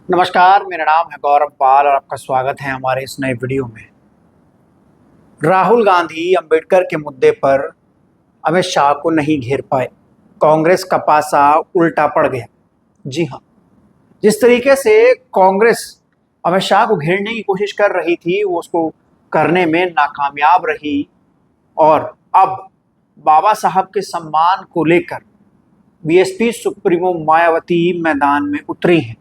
नमस्कार, मेरा नाम है गौरव पाल और आपका स्वागत है हमारे इस नए वीडियो में। राहुल गांधी अंबेडकर के मुद्दे पर अमित शाह को नहीं घेर पाए, कांग्रेस का पासा उल्टा पड़ गया। जी हाँ, जिस तरीके से कांग्रेस अमित शाह को घेरने की कोशिश कर रही थी वो उसको करने में नाकामयाब रही और अब बाबा साहब के सम्मान को लेकर बीएसपी सुप्रीमो मायावती मैदान में उतरी हैं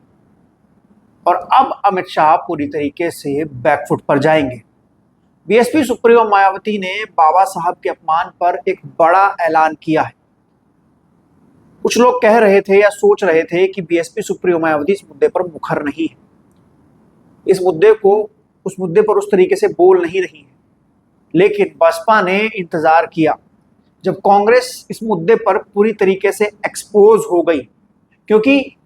और अब अमित शाह पूरी तरीके से बैकफुट पर जाएंगे। बीएसपी सुप्रीमो मायावती ने बाबा साहब के अपमान पर एक बड़ा ऐलान किया है। कुछ लोग कह रहे थे या सोच रहे थे कि बीएसपी सुप्रीमो मायावती इस मुद्दे पर मुखर नहीं है, उस मुद्दे पर उस तरीके से बोल नहीं रही है, लेकिन बसपा ने इंतजार किया जब कांग्रेस इस मुद्दे पर पूरी तरीके से एक्सपोज हो गई, क्योंकि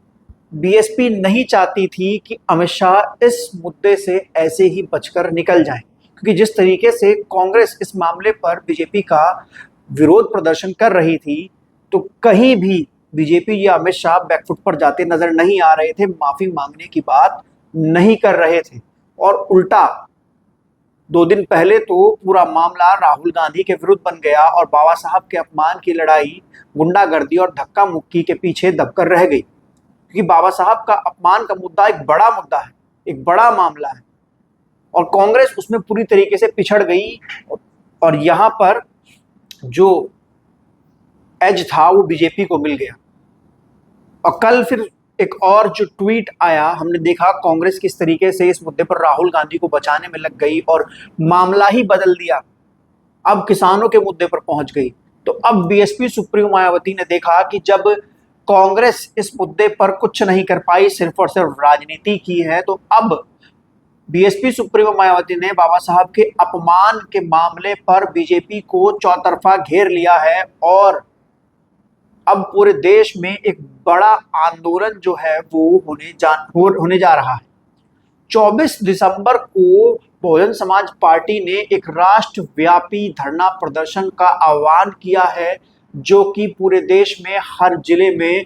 बीएसपी नहीं चाहती थी कि अमित शाह इस मुद्दे से ऐसे ही बचकर निकल जाएं, क्योंकि जिस तरीके से कांग्रेस इस मामले पर बीजेपी का विरोध प्रदर्शन कर रही थी तो कहीं भी बीजेपी या अमित शाह बैकफुट पर जाते नजर नहीं आ रहे थे, माफी मांगने की बात नहीं कर रहे थे। और उल्टा 2 दिन पहले तो पूरा मामला राहुल गांधी के विरुद्ध बन गया और बाबा साहब के अपमान की लड़ाई गुंडागर्दी और धक्का मुक्की के पीछे दबकर रह गई, क्योंकि बाबा साहब का अपमान का मुद्दा एक बड़ा मुद्दा है, एक बड़ा मामला है और कांग्रेस उसमें पूरी तरीके से पिछड़ गई और यहां पर जो एज था वो बीजेपी को मिल गया। और कल फिर एक और जो ट्वीट आया, हमने देखा कांग्रेस किस तरीके से इस मुद्दे पर राहुल गांधी को बचाने में लग गई और मामला ही बदल दिया, अब किसानों के मुद्दे पर पहुंच गई। तो अब बीएसपी सुप्रीमो मायावती ने देखा कि जब कांग्रेस इस मुद्दे पर कुछ नहीं कर पाई, सिर्फ और सिर्फ राजनीति की है, तो अब बीएसपी सुप्रीमो मायावती ने बाबा साहब के अपमान के मामले पर बीजेपी को चौतरफा घेर लिया है और अब पूरे देश में एक बड़ा आंदोलन जो है वो होने जा रहा है। 24 दिसंबर को बहुजन समाज पार्टी ने एक राष्ट्रव्यापी धरना प्रदर्शन का आह्वान किया है, जो कि पूरे देश में हर जिले में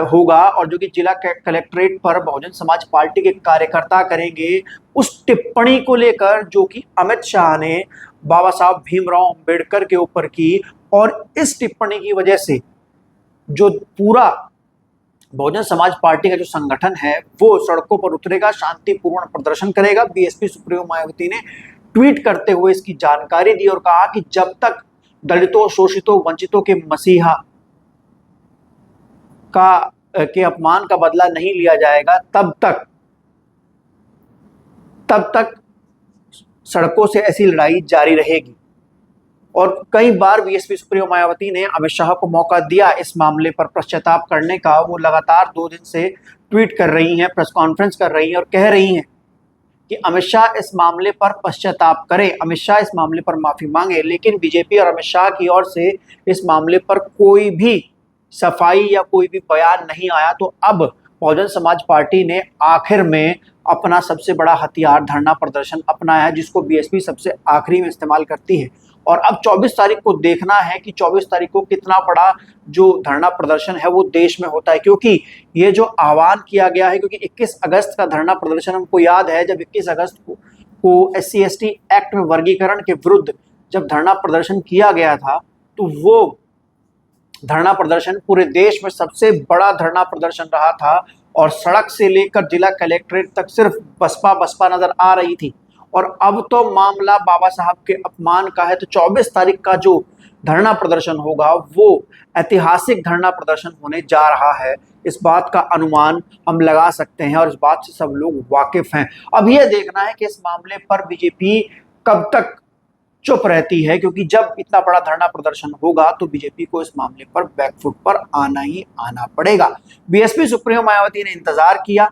होगा और जो कि जिला कलेक्ट्रेट पर बहुजन समाज पार्टी के कार्यकर्ता करेंगे उस टिप्पणी को लेकर जो कि अमित शाह ने बाबा साहब भीमराव अंबेडकर के ऊपर की। और इस टिप्पणी की वजह से जो पूरा बहुजन समाज पार्टी का जो संगठन है वो सड़कों पर उतरेगा, शांतिपूर्ण प्रदर्शन करेगा। बीएसपी सुप्रीमो मायावती ने ट्वीट करते हुए इसकी जानकारी दी और कहा कि जब तक दलितों, शोषितों, वंचितों के मसीहा के अपमान का बदला नहीं लिया जाएगा तब तक सड़कों से ऐसी लड़ाई जारी रहेगी। और कई बार बीएसपी सुप्रीमो मायावती ने अमित शाह को मौका दिया इस मामले पर पश्चाताप करने का। वो लगातार 2 दिन से ट्वीट कर रही हैं, प्रेस कॉन्फ्रेंस कर रही हैं और कह रही हैं कि अमित शाह इस मामले पर पश्चाताप करें, अमित शाह इस मामले पर माफी मांगे। लेकिन बीजेपी और अमित शाह की ओर से इस मामले पर कोई भी सफाई या कोई भी बयान नहीं आया। तो अब बहुजन समाज पार्टी ने आखिर में अपना सबसे बड़ा हथियार धरना प्रदर्शन अपनाया है, जिसको बीएसपी सबसे आखिरी में इस्तेमाल करती है। और अब 24 तारीख को देखना है कि 24 तारीख को कितना बड़ा जो धरना प्रदर्शन है वो देश में होता है, क्योंकि ये जो आह्वान किया गया है, क्योंकि 21 अगस्त का धरना प्रदर्शन हमको याद है, जब 21 अगस्त को SC/ST एक्ट में वर्गीकरण के विरुद्ध जब धरना प्रदर्शन किया गया था तो वो धरना प्रदर्शन पूरे देश में सबसे बड़ा धरना प्रदर्शन रहा था और सड़क से लेकर जिला कलेक्ट्रेट तक सिर्फ बसपा नजर आ रही थी। और अब तो मामला बाबा साहब के अपमान का है, तो 24 तारीख का जो धरना प्रदर्शन होगा वो ऐतिहासिक धरना प्रदर्शन होने जा रहा है। इस बात का अनुमान हम लगा सकते हैं और इस बात से सब लोग वाकिफ हैं। अब यह देखना है कि इस मामले पर बीजेपी कब तक चुप रहती है, क्योंकि जब इतना बड़ा धरना प्रदर्शन होगा तो बीजेपी को इस मामले पर बैकफुट पर आना ही आना पड़ेगा। बीएसपी सुप्रीमो मायावती ने इंतजार किया,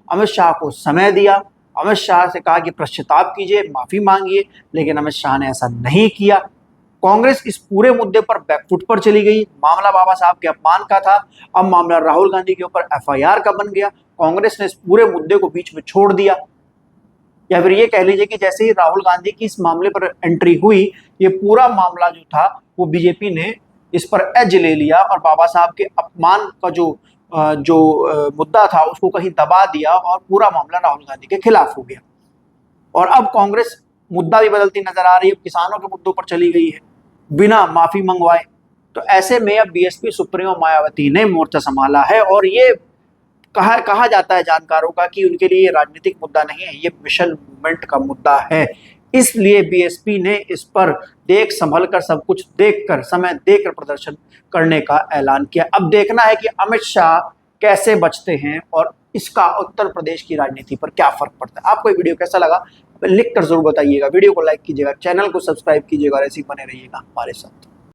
अमित शाह को समय दिया, अमित शाह से कहा कि पश्चाताप कीजिए, माफी मांगिए, लेकिन अमित शाह ने ऐसा नहीं किया। कांग्रेस इस पूरे मुद्दे पर बैकफुट पर चली गई। मामला बाबा साहब के अपमान का था, अब मामला राहुल गांधी के ऊपर FIR का बन गया। कांग्रेस ने इस पूरे मुद्दे को बीच में छोड़ दिया, या फिर ये कह लीजिए कि जैसे ही राहुल गांधी की इस मामले पर एंट्री हुई, ये पूरा मामला जो था वो बीजेपी ने इस पर एज ले लिया और बाबा साहब के अपमान का जो जो मुद्दा था उसको कहीं दबा दिया और पूरा मामला राहुल गांधी के खिलाफ हो गया। और अब कांग्रेस मुद्दा भी बदलती नजर आ रही है, किसानों के मुद्दों पर चली गई है बिना माफी मंगवाए। तो ऐसे में अब बीएसपी सुप्रीमो मायावती ने मोर्चा संभाला है और ये कहा जाता है जानकारों का कि उनके लिए ये राजनीतिक मुद्दा नहीं है, ये मिशन मूवमेंट का मुद्दा है। इसलिए बीएसपी ने इस पर देख संभल कर, सब कुछ देखकर, समय देकर प्रदर्शन करने का ऐलान किया। अब देखना है कि अमित शाह कैसे बचते हैं और इसका उत्तर प्रदेश की राजनीति पर क्या फर्क पड़ता है। आपको ये वीडियो कैसा लगा लिख कर जरूर बताइएगा। वीडियो को लाइक कीजिएगा, चैनल को सब्सक्राइब कीजिएगा और ऐसे ही बने रहिएगा हमारे साथ।